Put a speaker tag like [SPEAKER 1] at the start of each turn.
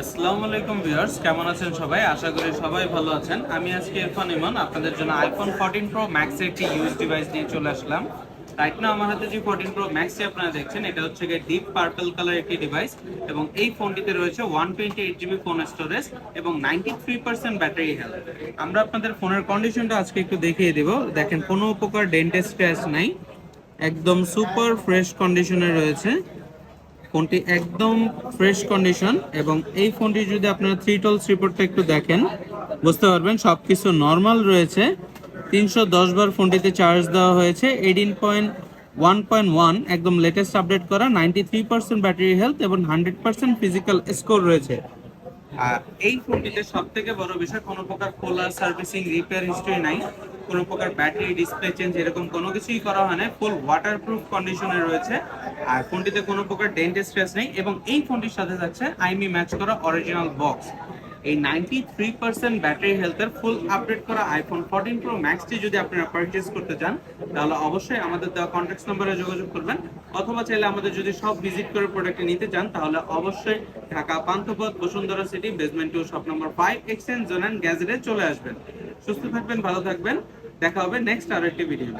[SPEAKER 1] আসসালামু আলাইকুম ভিউয়ার্স, কেমন আছেন সবাই? আশা করি সবাই ভালো আছেন। আমি আজকে ইরফান ইমন আপনাদের জন্য আইফোন 14 প্রো ম্যাক্স একটি ইউজ ডিভাইস নিয়ে চলে আসলাম। রাইট নাও আমার হাতে যে 14 প্রো ম্যাক্সটি আপনারা দেখছেন, এটা হচ্ছে গিয়ে ডিপ পার্পল কালার একটি ডিভাইস এবং এই ফোনটিতে রয়েছে 128 জিবি ফোন স্টোরেজ এবং 93% ব্যাটারি হেলথ। আমরা আপনাদের ফোনের কন্ডিশনটা আজকে একটু দেখিয়ে দেব। দেখেন, কোনো প্রকার ডেন্ট স্ক্র্যাচ নাই, একদম সুপার ফ্রেশ কন্ডিশনে রয়েছে ফোনটি, একদম ফ্রেশ কন্ডিশন। এবং এই ফোনটি যদি আপনারা থ্রি টোলস রিপোর্টটা একটু দেখেন বুঝতে পারবেন সবকিছু নর্মাল রয়েছে। 310 বার ফোনটিতে চার্জ দেওয়া হয়েছে, 18.1.1 একদম লেটেস্ট আপডেট করা, 93% ব্যাটারি হেলথ এবং 100% ফিজিক্যাল স্কোর রয়েছে। আর এই ফোনটিতে সব থেকে বড় বিষয়, কোনো প্রকার খোলা সার্ভিসিং রিপেয়ার হিস্ট্রি নাই, কোনো প্রকার ব্যাটারি ডিসপ্লে চেঞ্জ এরকম কোনো কিছুই করা হয় না, ফুল ওয়াটারপ্রুফ কন্ডিশনে রয়েছে। আর ফোনটিতে কোনো প্রকার ডেন্ট স্ক্র্যাচ নেই এবং এই ফোনটির সাথে থাকছে আইমি ম্যাচ করা অরিজিনাল বক্স। এই 93% ব্যাটারি হেলথের ফুল আপডেট করা আইফোন 14 প্রো ম্যাক্সটি যদি আপনারা পারচেজ করতে চান, তাহলে অবশ্যই আমাদের দেওয়া কন্ট্যাক্ট নম্বরে যোগাযোগ করবেন, অথবা চাইলে আমাদের যদি সব ভিজিট করে প্রোডাক্টটি নিতে চান তাহলে অবশ্যই Dhaka Panthapath Bashundhara city basement 2 shop number 5 exchange zone and গ্যাজেটে চলে আসবেন। সুস্থ থাকবেন, ভালো থাকবেন, দেখা হবে নেক্সট আরো একটি ভিডিও।